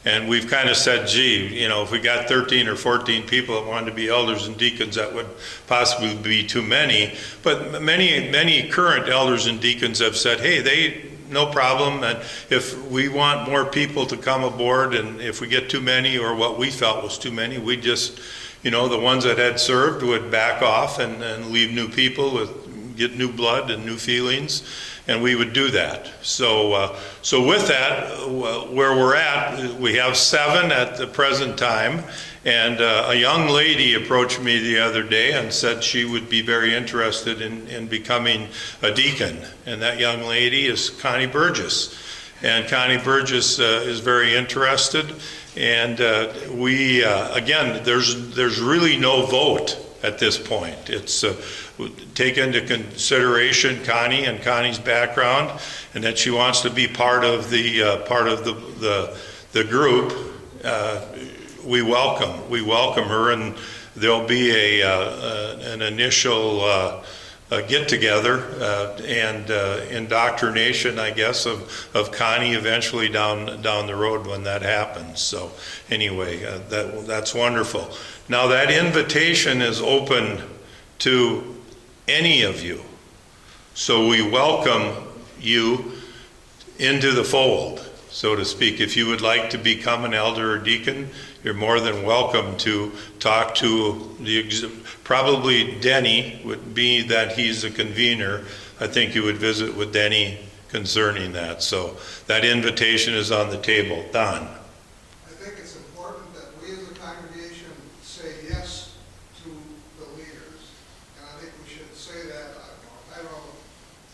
And we've kind of said, gee, you know, if we got 13 or 14 people that wanted to be elders and deacons, that would possibly be too many. But many current elders and deacons have said, hey, no problem, and if we want more people to come aboard, and if we get too many or what we felt was too many, we just, you know, the ones that had served would back off and leave new people get new blood and new feelings, and we would do that. So with that, where we're at, we have 7 at the present time, and a young lady approached me the other day and said she would be very interested in becoming a deacon, and that young lady is Connie Burgess. And Connie Burgess is very interested, and we, again, there's really no vote at this point. It's take into consideration Connie and Connie's background, and that she wants to be part of the group. We welcome her, and there'll be an initial get together and indoctrination, I guess, of Connie eventually down the road when that happens. So anyway, that's wonderful. Now that invitation is open to any of you. So we welcome you into the fold, so to speak. If you would like to become an elder or deacon, you're more than welcome to talk to probably Denny, would be that he's a convener. I think you would visit with Denny concerning that. So that invitation is on the table. Don. I think it's important that we as a congregation say yes to the leaders. And I think we should say that, I don't know,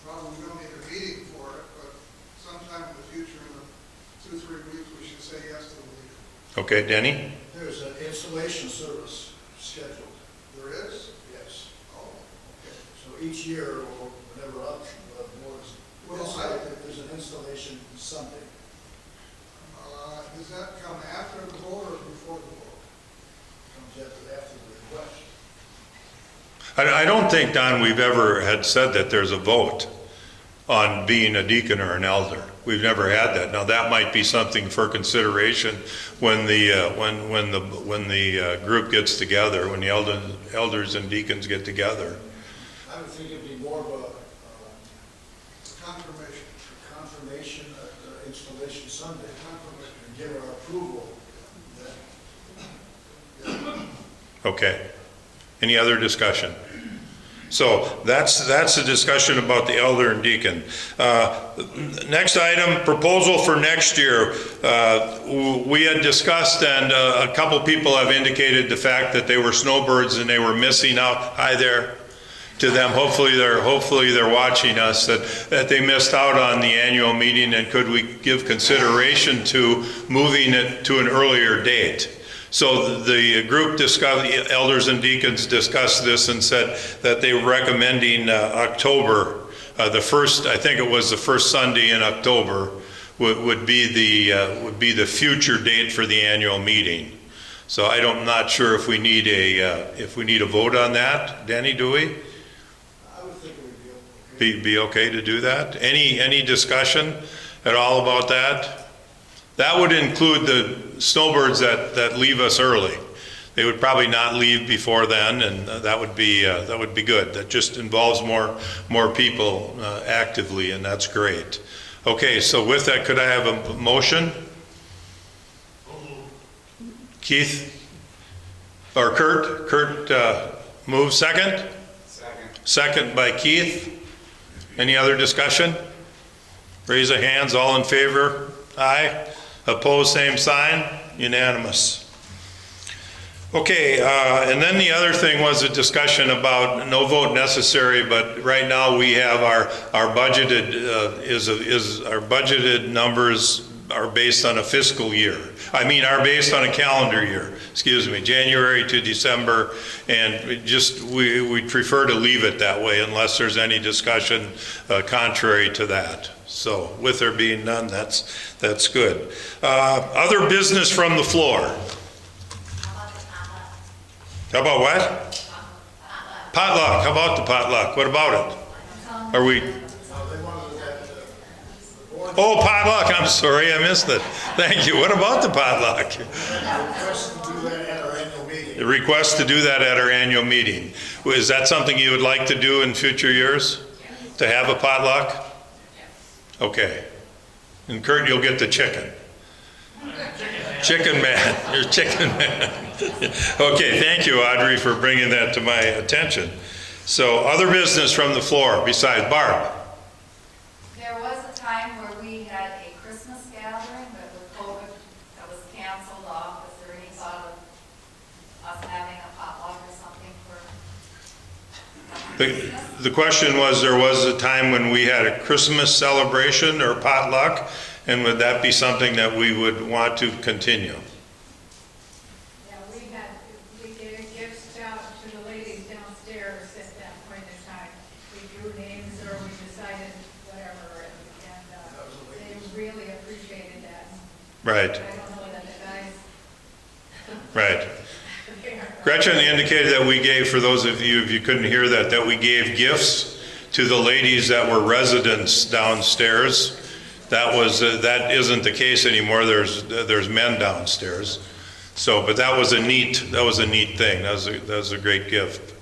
probably we don't need a meeting for it, but sometime in the future, in 2-3 weeks, we should say yes to the leaders. Okay, Denny? There's an installation service scheduled. There is? Yes. Oh, okay. So each year, or whenever up, there's an installation Sunday. Does that come after the vote or before the vote? Comes after the request. I don't think, Don, we've ever had said that there's a vote on being a deacon or an elder. We've never had that. Now that might be something for consideration when the group gets together, when the elders and deacons get together. I would think it'd be more of a Confirmation. confirmation, installation Sunday, and give our approval. Okay. Any other discussion? So that's the discussion about the elder and deacon. Next item, proposal for next year. We had discussed, and a couple people have indicated the fact that they were snowbirds and they were missing out. Hi there to them. Hopefully they're watching us, that they missed out on the annual meeting, and could we give consideration to moving it to an earlier date? So the group discussed, elders and deacons discussed this and said that they were recommending October, the first, I think it was the first Sunday in October, would be the future date for the annual meeting. So I'm not sure if we need a vote on that. Danny, do we? I would think it would be okay. Be okay to do that? Any discussion at all about that? That would include the snowbirds that leave us early. They would probably not leave before then, and that would be good. That just involves more people actively, and that's great. Okay, so with that, could I have a motion? Keith or Kurt? Kurt move second. Second by Keith. Any other discussion? Raise of hands. All in favor? Aye. Opposed, same sign. Unanimous. Okay, and then the other thing was a discussion about no vote necessary, but right now we have our budgeted our budgeted numbers are based on a fiscal year. Are based on a calendar year. Excuse me, January to December, and we prefer to leave it that way unless there's any discussion contrary to that. So with there being none, that's good. Other business from the floor. How about what? Potluck. How about the potluck? What about it? Are we? Oh, potluck, I'm sorry, I missed it. Thank you. What about the potluck? Request to do that at our annual meeting. The request to do that at our annual meeting. Is that something you would like to do in future years? To have a potluck? Okay. And Kurt, you'll get the chicken. Chicken man, you're chicken man. Okay, thank you, Audrey, for bringing that to my attention. So, other business from the floor besides Barb? There was a time where we had a Christmas gathering, but with COVID, that was canceled off. Is there any thought of us having a potluck or something for? The question was, there was a time when we had a Christmas celebration or potluck, and would that be something that we would want to continue? Yeah, we gave gifts out to the ladies downstairs at that point in time. We drew names or we decided whatever, and they really appreciated that. Right, I don't know that the guys. right. Gretchen indicated that we gave, for those of you, if you couldn't hear that, that we gave gifts to the ladies that were residents downstairs. That isn't the case anymore. There's men downstairs. So, but that was a neat thing. That was a great gift.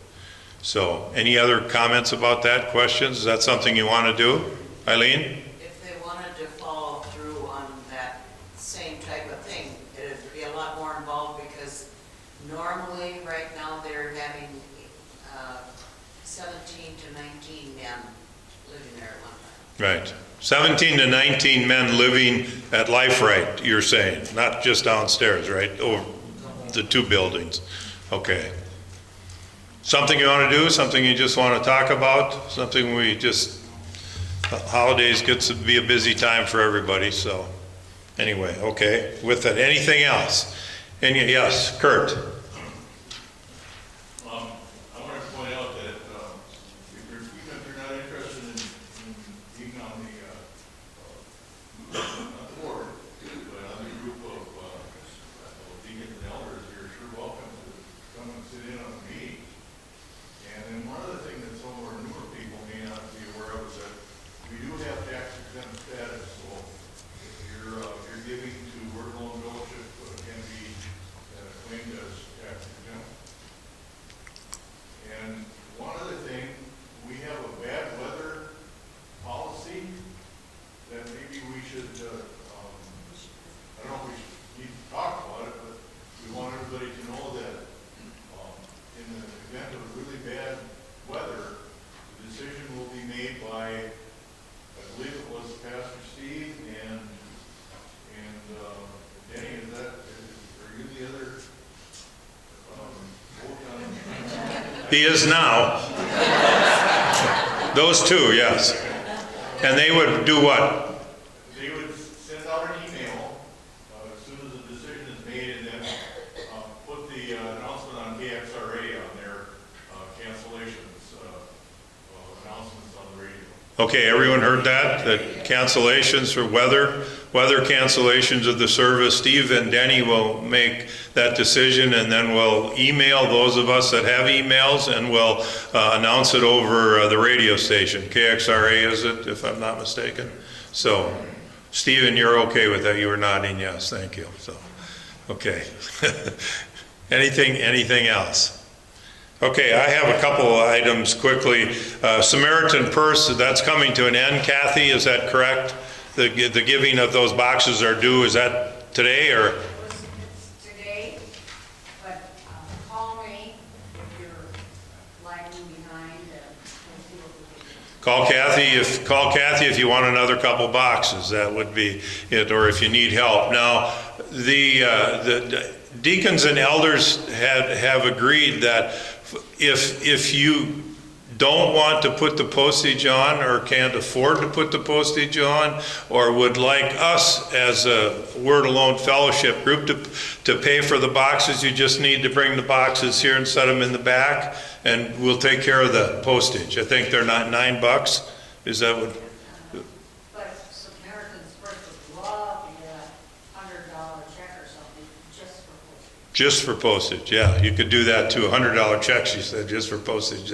So, any other comments about that? Questions? Is that something you want to do, Eileen? If they wanted to follow through on that same type of thing, it'd be a lot more involved because normally, right now, they're having 17 to 19 men living there at one time. Right. 17 to 19 men living at Life Right, you're saying, not just downstairs, right? Over the two buildings. Okay. Something you want to do? Something you just want to talk about? Something holidays gets to be a busy time for everybody, so anyway, okay. With that, anything else? Yes, Kurt. I want to point out that even if you're not interested in being on the not the board, but on the group of deacons and elders, you're sure welcome to come and sit in on the meeting. And then one other thing that some of our newer people may not be aware of is that we do have tax exempt status. So if you're giving to Word Alone Fellowship, it can be claimed as tax exempt. And one other thing, we have a bad weather policy that maybe we should, I don't know if we need to talk about it, but we want everybody to know that in the event of really bad weather, the decision will be made by, I believe it was Pastor Steve and Denny, are you the other vote on? He is now. Those two, yes. And they would do what? They would send out an email as soon as the decision is made, and then put the announcement on KXRA on their cancellations announcements on the radio. Okay, everyone heard that? That cancellations for weather cancellations of the service, Steve and Denny will make that decision, and then we'll email those of us that have emails, and we'll announce it over the radio station. KXRA is it, if I'm not mistaken? So, Stephen, you're okay with that? You were nodding yes, thank you. So, okay. Anything else? Okay, I have a couple of items quickly. Samaritan Purse, that's coming to an end. Kathy, is that correct? The giving of those boxes are due, is that today or? It's today, but call me if you're lagging behind and we'll see what we can do. Call Kathy if you want another couple boxes, that would be it, or if you need help. Now, the deacons and elders have agreed that if you don't want to put the postage on or can't afford to put the postage on, or would like us as a Word Alone Fellowship group to pay for the boxes, you just need to bring the boxes here and set them in the back, and we'll take care of the postage. I think they're not $9. Is that what? But Samaritan's Purse would love to get a $100 check or something just for postage. Just for postage, yeah. You could do that too. $100 check, she said, just for postage.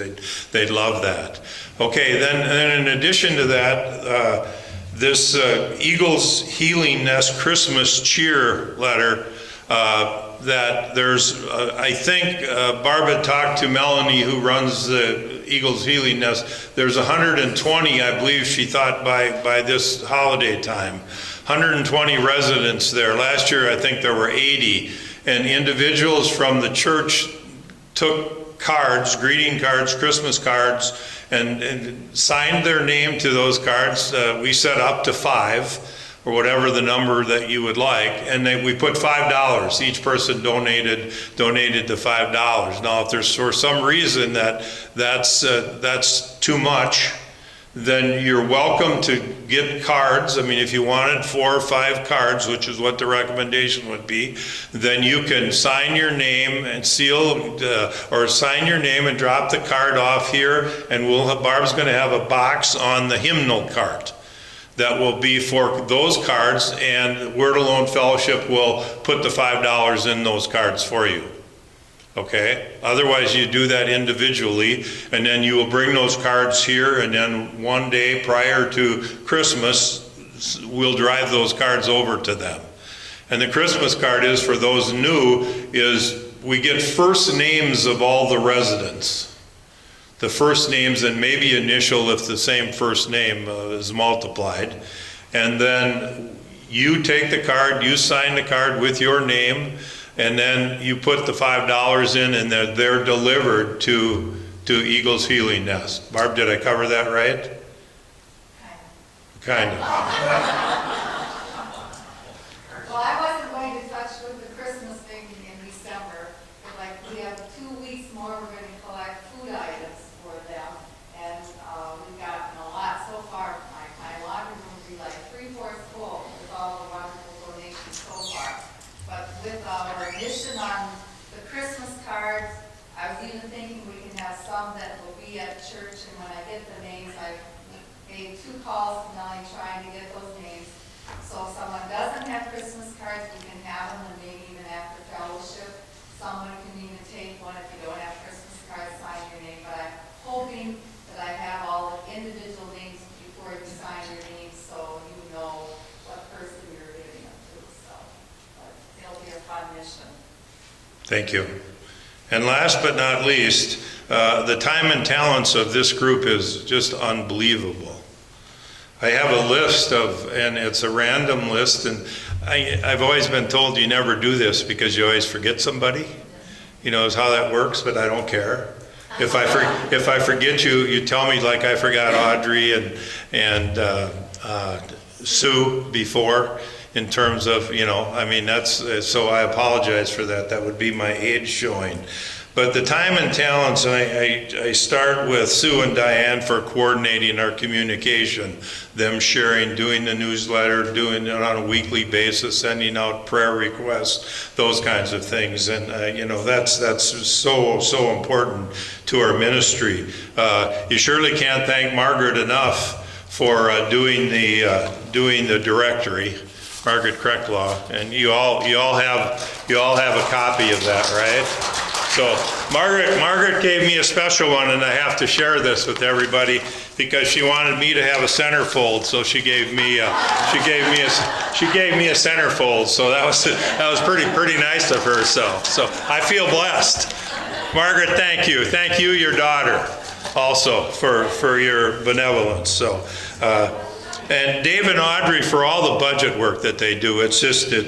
They'd love that. Okay, then in addition to that, this Eagles Healing Nest Christmas cheer letter, that there's, I think Barb had talked to Melanie, who runs the Eagles Healing Nest. There's 120, I believe she thought by this holiday time. 120 residents there. Last year, I think there were 80. And individuals from the church took cards, greeting cards, Christmas cards, and signed their name to those cards. We set up to 5, or whatever the number that you would like, and then we put $5. Each person donated the $5. Now, if there's for some reason that's too much, then you're welcome to get cards. I mean, if you wanted 4 or 5 cards, which is what the recommendation would be, then you can sign your name and seal, or sign your name and drop the card off here, and Barb's going to have a box on the hymnal cart that will be for those cards, and Word Alone Fellowship will put the $5 in those cards for you. Okay? Otherwise, you do that individually, and then you will bring those cards here, and then one day prior to Christmas, we'll drive those cards over to them. And the Christmas card is, for those new, is we get first names of all the residents. The first names and maybe initial if the same first name is multiplied. And then you take the card, you sign the card with your name, and then you put the $5 in, and they're delivered to Eagles Healing Nest. Barb, did I cover that right? Kind of. Well, I wasn't going to touch with the Christmas thing in December, but like we have 2 weeks more, we're going to collect food items for them, and we've gotten a lot so far. My laundry room will be like 3/4 full with all the wonderful donations so far. But with our mission on the Christmas cards, I was even thinking we can have some that will be at church, and when I get the names, I made 2 calls tonight trying to get those names. So if someone doesn't have Christmas cards, we can have them, and maybe even after fellowship, someone can even take one. If you don't have Christmas cards, sign your name. But I'm hoping that I have all the individual names before you sign your name, so you know what person you're giving them to. So, but it'll be a fun mission. Thank you. And last but not least, the time and talents of this group is just unbelievable. I have a list and it's a random list, and I've always been told you never do this because you always forget somebody. You know, is how that works, but I don't care. If I forget you, you tell me, like I forgot Audrey and Sue before, in terms of, you know, I mean, that's, so I apologize for that. That would be my age showing. But the time and talents, I start with Sue and Diane for coordinating our communication, them sharing, doing the newsletter, doing it on a weekly basis, sending out prayer requests, those kinds of things. And, you know, that's so important to our ministry. You surely can't thank Margaret enough for doing the directory, Margaret Krecklaw, and you all have a copy of that, right? So Margaret gave me a special one, and I have to share this with everybody because she wanted me to have a centerfold. So she gave me a centerfold. So that was pretty nice of her. So I feel blessed. Margaret, thank you. Thank you, your daughter, also for your benevolence. So. And Dave and Audrey for all the budget work that they do. It's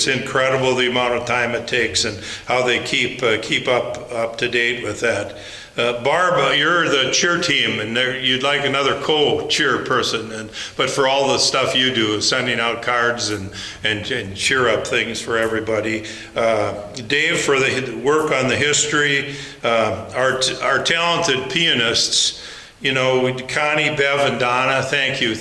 incredible the amount of time it takes and how they keep up to date with that. Barb, you're the cheer team, and you'd like another co-cheer person, but for all the stuff you do, sending out cards and cheer up things for everybody. Dave for the work on the history. Our talented pianists. You know, Connie, Bev, and Donna, thank you for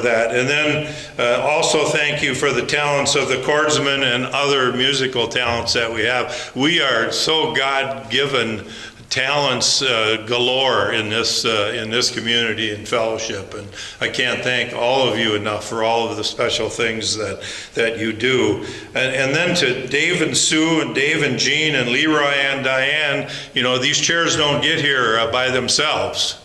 that. And then also thank you for the talents of the chordsmen and other musical talents that we have. We are so God-given talents galore in this community and fellowship, and I can't thank all of you enough for all of the special things that you do. And then to Dave and Sue and Dave and Jean and Leroy and Diane, you know, these chairs don't get here by themselves.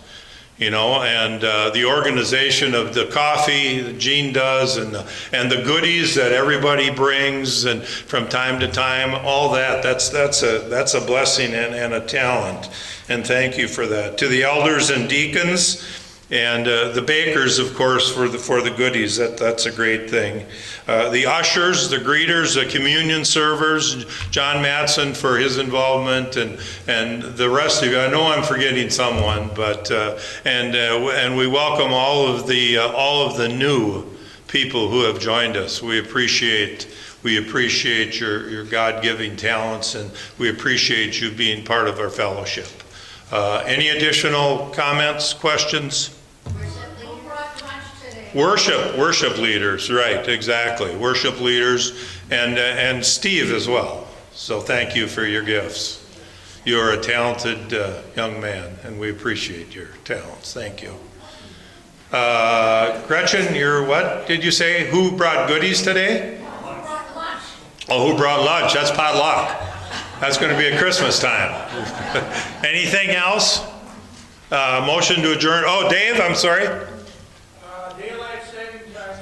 and the organization of the coffee that Gene does, and the goodies that everybody brings, and from time to time, all that's a blessing and a talent. And thank you for that. To the elders and deacons, and the bakers, of course, for the goodies. That's a great thing. The ushers, the greeters, the communion servers, John Matson for his involvement, and the rest of you. I know I'm forgetting someone, but and we welcome all of the new people who have joined us. We appreciate your God-giving talents, and we appreciate you being part of our fellowship. Any additional comments, questions? Who brought lunch today? Worship leaders, right, exactly. Worship leaders, and Steve as well. So thank you for your gifts. You're a talented young man, and we appreciate your talents. Thank you. Gretchen, what did you say? Who brought goodies today? Who brought lunch? Oh, who brought lunch? That's potluck. That's going to be at Christmas time. Anything else? Motion to adjourn. Oh, Dave, I'm sorry. Daylight saving time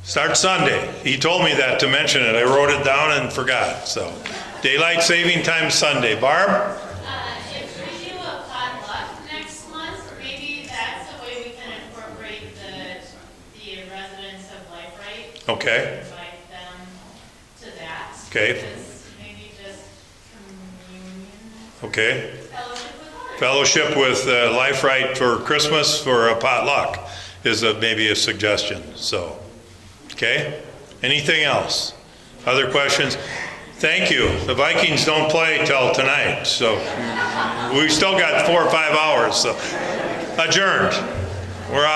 Starts Sunday. He told me that to mention it. I wrote it down and forgot. So, daylight saving time Sunday. Barb? If we do a potluck next month, maybe that's a way we can incorporate the residents of Life Right. Okay. Invite them to that. Okay. Just maybe just communion. Okay. Fellowship with others. Fellowship with Life Right for Christmas for a potluck is maybe a suggestion. So, okay. Anything else? Other questions? Thank you. The Vikings don't play till tonight, so we still got 4 or 5 hours. So, adjourned. We're out.